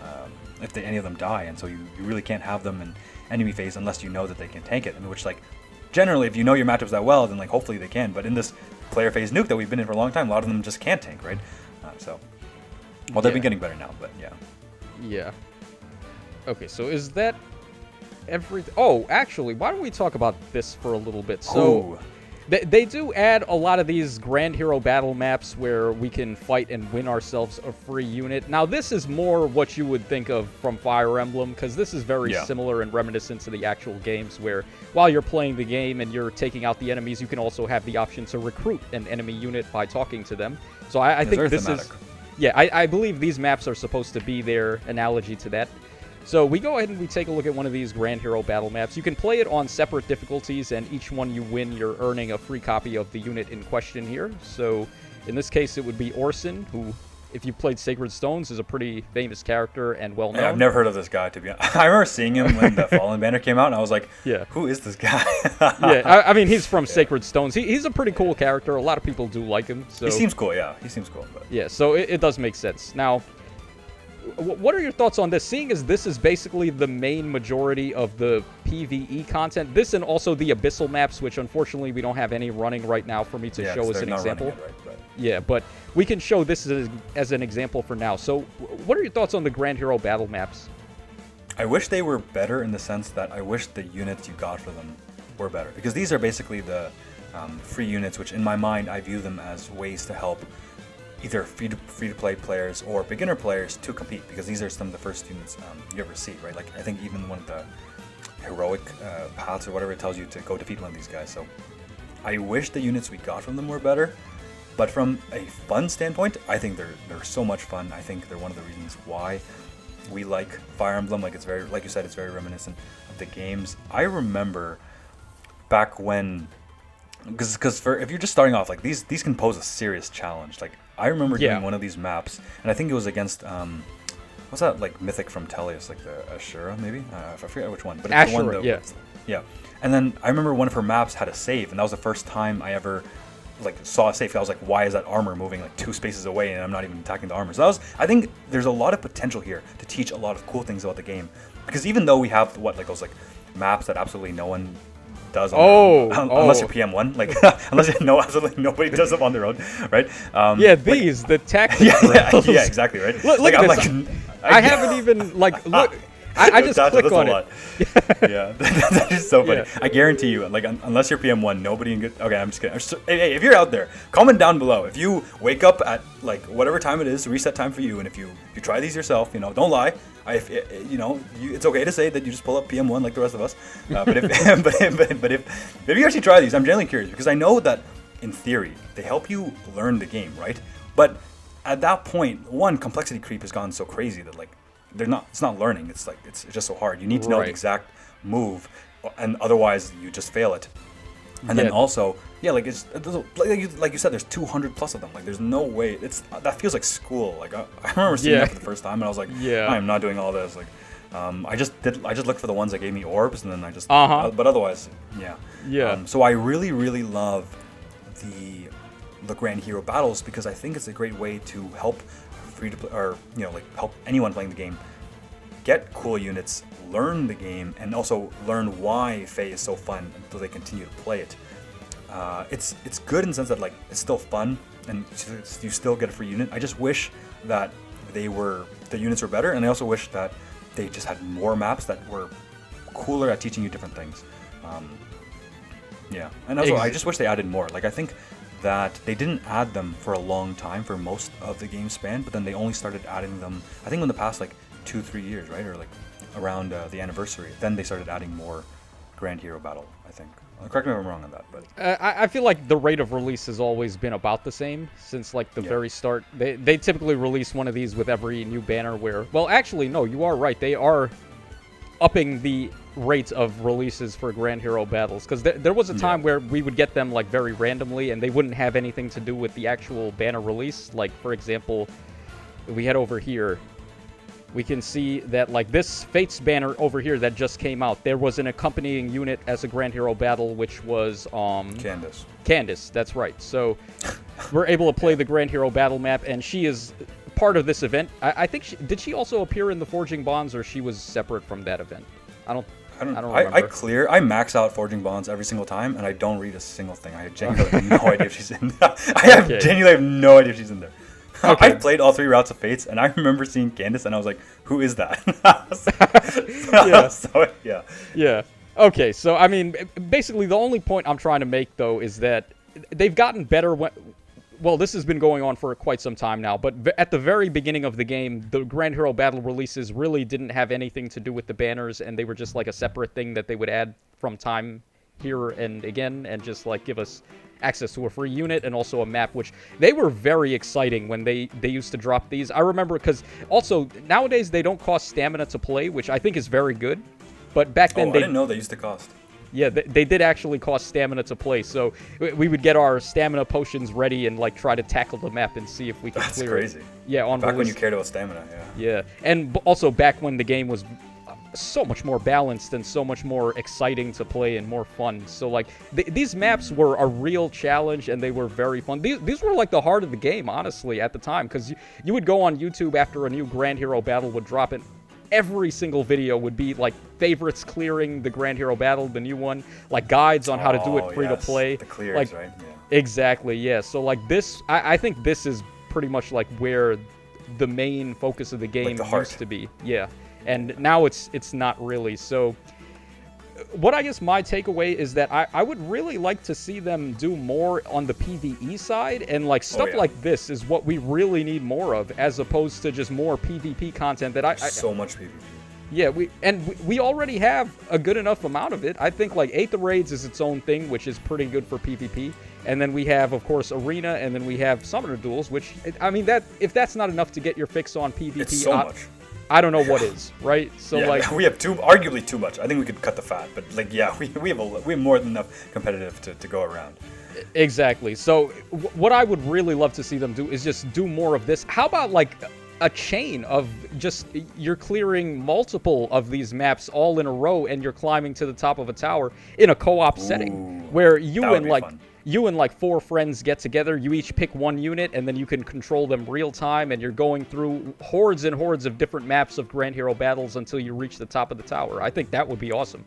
if any of them die, and so you really can't have them in enemy phase unless you know that they can tank it. I mean, which, like, generally if you know your matchups that well, then like hopefully they can. But in this player phase nuke that we've been in for a long time, a lot of them just can't tank, right? They've been getting better now, but yeah. Yeah. Okay, so is that everything? Oh, actually, why don't we talk about this for a little bit? So. They do add a lot of these Grand Hero battle maps where we can fight and win ourselves a free unit. Now, this is more what you would think of from Fire Emblem, because this is very similar and reminiscent to the actual games, where while you're playing the game and you're taking out the enemies, you can also have the option to recruit an enemy unit by talking to them. So I think this is... Yeah, I believe these maps are supposed to be their analogy to that. So we go ahead and we take a look at one of these Grand Hero battle maps. You can play it on separate difficulties, and each one you win, you're earning a free copy of the unit in question here. So in this case, it would be Orson, who if you played Sacred Stones, is a pretty famous character and well known. Yeah, I've never heard of this guy, to be honest. I remember seeing him when the Fallen banner came out, and I was like, who is this guy? Yeah, I mean, he's from Sacred Stones. He's a pretty cool character. A lot of people do like him. So. He seems cool, yeah. He seems cool. But. Yeah, so it does make sense. Now, what are your thoughts on this? Seeing as this is basically the main majority of the PvE content, this and also the Abyssal maps, which unfortunately we don't have any running right now for me to show as an example. Yeah, but we can show this as an example for now. So what are your thoughts on the Grand Hero battle maps? I wish they were better in the sense that I wish the units you got for them were better. Because these are basically the free units, which in my mind I view them as ways to help either free-to-play players or beginner players to compete, because these are some of the first units you ever see, right? Like, I think even one of the heroic paths or whatever, it tells you to go defeat one of these guys. So I wish the units we got from them were better, but from a fun standpoint, I think they're so much fun. I think they're one of the reasons why we like Fire Emblem. Like, it's very, like you said, it's very reminiscent of the games. I remember back when, because if you're just starting off, like, these can pose a serious challenge. Like, I remember doing one of these maps, and I think it was against what's that, like, mythic from Tellius, like the Ashura, maybe? I forget which one, but it's Ashura, the one that yeah. And then I remember one of her maps had a save, and that was the first time I ever like saw a save. I was like, why is that armor moving like 2 spaces away, and I'm not even attacking the armor? So I think there's a lot of potential here to teach a lot of cool things about the game, because even though we have like those like maps that absolutely no one does unless you're PM1, like unless absolutely nobody does them on their own, right? The tactics. Yeah, exactly, right. Look I'm like, I haven't even like look. I just click on it. Yeah, that is so funny. Yeah. I guarantee you, like, unless you're PM1, nobody in good. Okay, I'm just kidding. Hey, if you're out there, comment down below. If you wake up at like whatever time it is, reset time for you, and if you try these yourself, don't lie. It's okay to say that you just pull up PM1 like the rest of us. But if you actually try these, I'm genuinely curious, because I know that in theory they help you learn the game, right? But at that point, complexity creep has gone so crazy that like. It's not learning. It's like it's just so hard. You need to know the exact move, and otherwise you just fail it. And then also, like you said, there's 200 plus of them. Like, there's no way. That feels like school. Like, I remember seeing that for the first time, and I was like, I am not doing all this. Like, I just looked for the ones that gave me orbs, and then I just. But otherwise, so I really, really love the Grand Hero battles, because I think it's a great way to help free to play, or help anyone playing the game get cool units, learn the game, and also learn why Fae is so fun until they continue to play it. It's good in the sense that like it's still fun and you still get a free unit. I just wish that the units were better, and I also wish that they just had more maps that were cooler at teaching you different things. And also I just wish they added more. Like, I think that they didn't add them for a long time for most of the game span, but then they only started adding them, I think, in the past like 2-3 years, right? Or like around the anniversary. Then they started adding more Grand Hero battle, I think. Correct me if I'm wrong on that, but I feel like the rate of release has always been about the same since like the very start. They typically release one of these with every new banner where, well, actually, no, you are right. They are upping the rate of releases for Grand Hero battles, because there was a time where we would get them like very randomly, and they wouldn't have anything to do with the actual banner release. Like, for example, if we head over here, we can see that like this Fates banner over here that just came out, there was an accompanying unit as a Grand Hero battle, which was Candace, that's right. So we're able to play the Grand Hero battle map, and she is part of this event. I think did she also appear in the Forging Bonds, or she was separate from that event? I don't remember. I max out Forging Bonds every single time, and I don't read a single thing. I genuinely have no idea if she's in there. Genuinely have no idea if she's in there. Okay. I've played all 3 routes of Fates, and I remember seeing Candace, and I was like, who is that? Okay, so I mean, basically the only point I'm trying to make, though, is that they've gotten better well, this has been going on for quite some time now, but at the very beginning of the game, the Grand Hero battle releases really didn't have anything to do with the banners, and they were just like a separate thing that they would add from time here and again, and just like give us access to a free unit and also a map, which they were very exciting when they used to drop these. I remember, because also nowadays they don't cost stamina to play, which I think is very good, but back then I didn't know they used to cost. Yeah, they did actually cost stamina to play, so we would get our stamina potions ready and like try to tackle the map and see if we could clear it. That's crazy. Yeah, on back release. when you cared about stamina. Yeah. Yeah, and also back when the game was so much more balanced and so much more exciting to play and more fun. So like these maps were a real challenge and they were very fun. These were like the heart of the game, honestly, at the time, because you would go on YouTube after a new Grand Hero battle would drop, and every single video would be like favorites clearing the Grand Hero battle, the new one, like guides on how to do it free to play. The clears, like, right? Yeah. Exactly, yeah. So like this, I think this is pretty much like where the main focus of the game used to be. Yeah. And now it's not really. So what I guess my takeaway is that I would really like to see them do more on the PvE side, and like stuff like this is what we really need more of, as opposed to just more PvP content that so much PvP. Yeah, we already have a good enough amount of it. I think like Aether raids is its own thing, which is pretty good for PvP. And then we have, of course, Arena, and then we have Summoner Duels, which, I mean, that if that's not enough to get your fix on PvP, it's so much. I don't know what is, right? So yeah, like we have arguably too much. I think we could cut the fat, but like we have more than enough competitive to go around. Exactly. So what I would really love to see them do is just do more of this. How about like a chain of just you're clearing multiple of these maps all in a row and you're climbing to the top of a tower in a co-op setting where you and like 4 friends get together, you each pick one unit, and then you can control them real time, and you're going through hordes and hordes of different maps of Grand Hero battles until you reach the top of the tower. I think that would be awesome.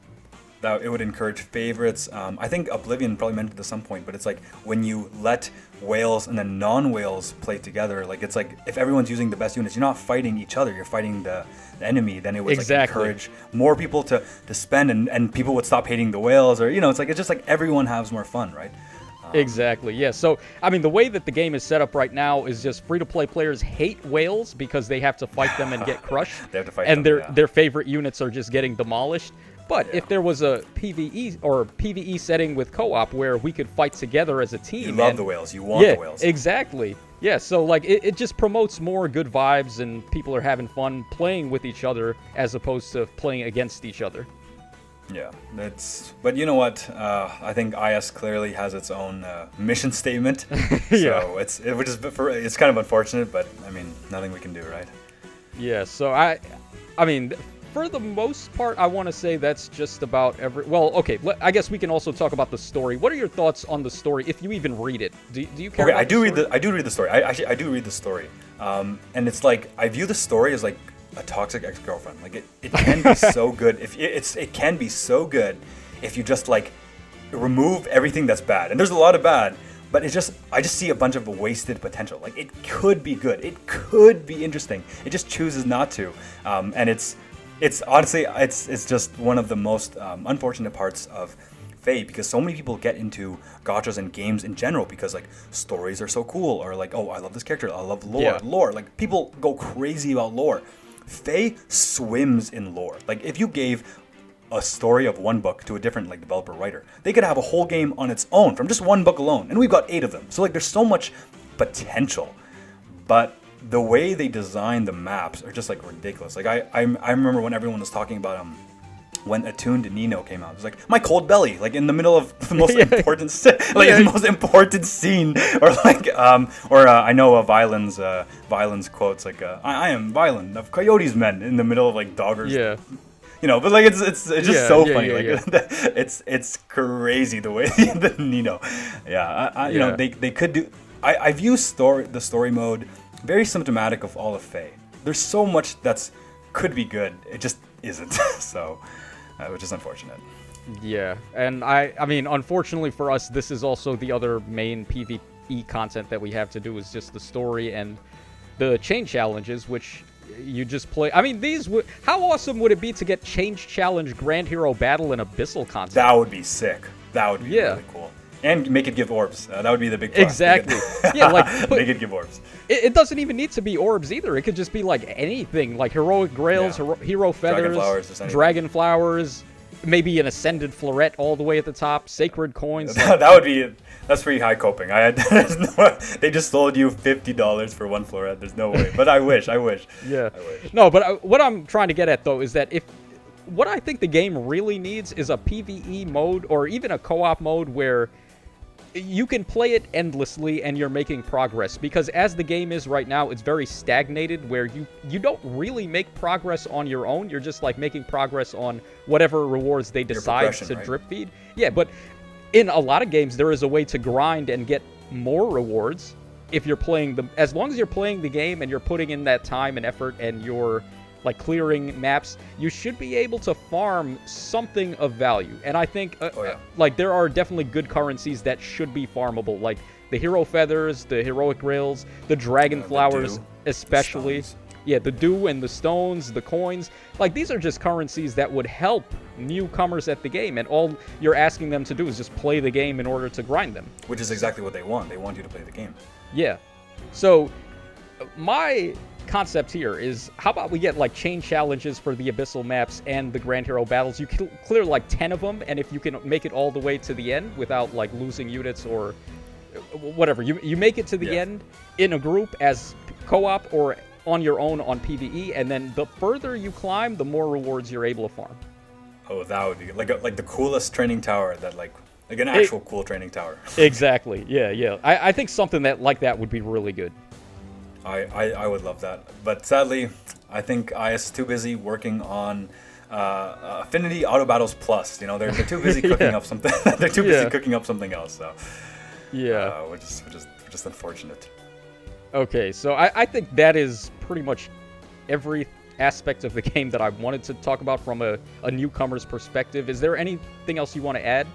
That it would encourage favorites. I think Oblivion probably meant it at some point, but it's like when you let whales and then non-whales play together, like it's like if everyone's using the best units, you're not fighting each other, you're fighting the enemy. Then it would like encourage more people to spend, and people would stop hating the whales, or it's like it's just like everyone has more fun, right? Exactly, yeah. So, I mean, the way that the game is set up right now is just free-to-play players hate whales because they have to fight them and get crushed. They have to fight and them, their favorite units are just getting demolished. But if there was a PvE or PvE setting with co-op where we could fight together as a team. You love the whales. You want the whales. Exactly. Yeah, so like it just promotes more good vibes, and people are having fun playing with each other as opposed to playing against each other. Yeah, but you know what? I think IS clearly has its own mission statement. So it's kind of unfortunate, but I mean, nothing we can do, right? Yeah. So I mean, for the most part, I want to say that's just about Well, okay. I guess we can also talk about the story. What are your thoughts on the story, if you even read it? Do you care? Okay, I do read the story. I do read the story. And it's like I view the story as like a toxic ex-girlfriend. Like it can be so good it can be so good if you just like remove everything that's bad. And there's a lot of bad, but I just see a bunch of wasted potential. Like it could be good. It could be interesting. It just chooses not to. And it's honestly it's just one of the most unfortunate parts of Faye, because so many people get into gachas and games in general because like stories are so cool, or like, oh, I love this character, I love lore. Like people go crazy about lore. Faye swims in lore. Like if you gave a story of one book to a different like developer writer, they could have a whole game on its own from just one book alone, and we've got 8 of them. So like there's so much potential, but the way they design the maps are just like ridiculous. Like I remember when everyone was talking about when Attuned Nino came out, it was like my cold belly, like in the middle of the most important, the most important scene, or like, I know Violence quotes like, I am Violent of Coyote's men in the middle of like Dogger's, but like it's just so funny, it's crazy the way the Nino, they could do. I view the story mode very symptomatic of all of Faye. There's so much that's could be good, it just isn't. So. Which is unfortunate. Yeah, and I mean, unfortunately for us, this is also the other main PvE content that we have to do, is just the story and the chain challenges, which you just play. I mean, how awesome would it be to get Change Challenge Grand Hero Battle and Abyssal content? That would be sick. That would be really cool. And make it give orbs. That would be the big plus. Exactly. Make it give orbs. It doesn't even need to be orbs either. It could just be like anything, like heroic grails, hero feathers, dragon flowers, maybe an ascended floret all the way at the top, sacred coins. That's pretty high coping. They just sold you $50 for one floret. There's no way. But I wish. Yeah. I wish. No, but what I'm trying to get at though is that what I think the game really needs is a PvE mode or even a co-op mode where you can play it endlessly and you're making progress, because as the game is right now, it's very stagnated where you don't really make progress on your own. You're just like making progress on whatever rewards they decide to right? drip feed. Yeah, but in a lot of games there is a way to grind and get more rewards if you're playing as long as you're playing the game and you're putting in that time and effort and you're like clearing maps, you should be able to farm something of value. And I think like there are definitely good currencies that should be farmable, like the hero feathers, the heroic rails, the dragon flowers, especially. Yeah, the dew and the stones, the coins. Like, these are just currencies that would help newcomers at the game, and all you're asking them to do is just play the game in order to grind them. Which is exactly what they want. They want you to play the game. Yeah. So my concept here is, how about we get like chain challenges for the abyssal maps and the grand hero battles? You can clear like 10 of them, and if you can make it all the way to the end without like losing units or whatever, you make it to the end in a group as co-op or on your own on PvE, and then the further you climb, the more rewards you're able to farm. Oh, that would be like the coolest training tower, that like an actual cool training tower. Exactly. Yeah. I think something like that would be really good. I would love that, but sadly, I think IS is too busy working on Affinity Auto Battles Plus. You know, they're too busy cooking up something. They're too busy cooking up something else. So which is just unfortunate. Okay, so I think that is pretty much every aspect of the game that I wanted to talk about from a newcomer's perspective. Is there anything else you want to add?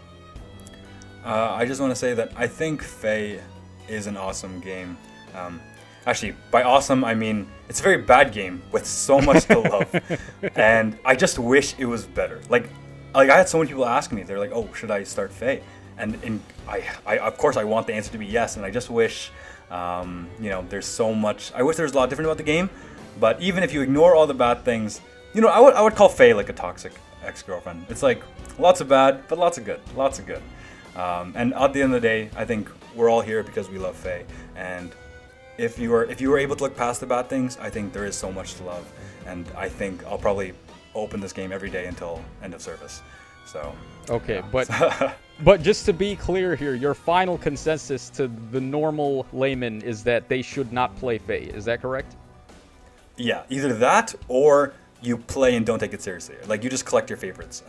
I just want to say that I think Fae is an awesome game. Actually, by awesome, I mean it's a very bad game with so much to love, and I just wish it was better. Like I had so many people ask me, they're like, "Oh, should I start Fae?" And I of course I want the answer to be yes, and I just wish, there's so much. I wish there was a lot different about the game, but even if you ignore all the bad things, I would call Fae like a toxic ex-girlfriend. It's like lots of bad, but lots of good, and at the end of the day, I think we're all here because we love Fae, and if you were able to look past the bad things, I think there is so much to love, and I think I'll probably open this game every day until end of service. So okay, but just to be clear here, your final consensus to the normal layman is that they should not play Fae. Is that correct? Yeah, either that or you play and don't take it seriously. Like, you just collect your favorites.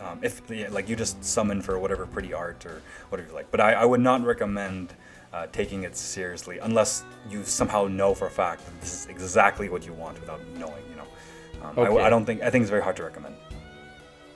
Like you just summon for whatever pretty art or whatever you like. But I would not recommend taking it seriously unless you somehow know for a fact that this is exactly what you want without knowing. Okay. I think it's very hard to recommend.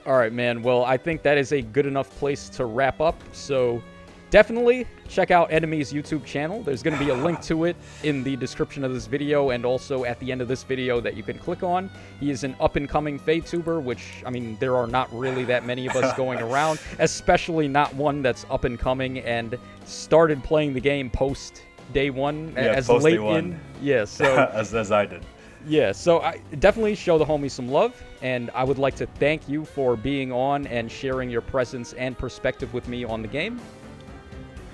All right, man. Well, I think that is a good enough place to wrap up. So definitely check out ENEMIi's YouTube channel. There's going to be a link to it in the description of this video and also at the end of this video that you can click on. He is an up-and-coming FaeTuber, which, I mean, there are not really that many of us going around, especially not one that's up-and-coming and started playing the game post day one, as post late day one. in. Yeah, so as I did. Yeah, so I definitely show the homies some love, and I would like to thank you for being on and sharing your presence and perspective with me on the game.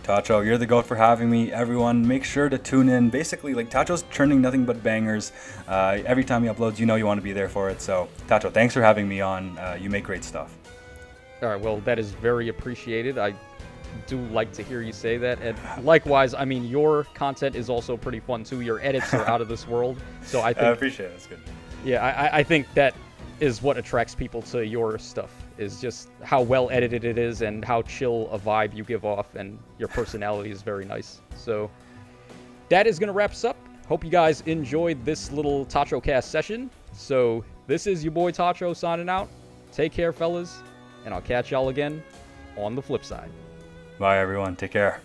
Tacho, you're the GOAT for having me. Everyone, make sure to tune in. Basically, like, Tacho's churning nothing but bangers. Every time he uploads, you want to be there for it. So, Tacho, thanks for having me on. You make great stuff. All right, well, that is very appreciated. I do like to hear you say that. And likewise, I mean, your content is also pretty fun, too. Your edits are out of this world. So I think... I appreciate it. That's good. Yeah, I think that is what attracts people to your stuff, is just how well edited it is and how chill a vibe you give off, and your personality is very nice. So that is going to wrap us up. Hope you guys enjoyed this little TACHOcast session. So this is your boy Tacho signing out. Take care, fellas, and I'll catch y'all again on the flip side. Bye, everyone. Take care.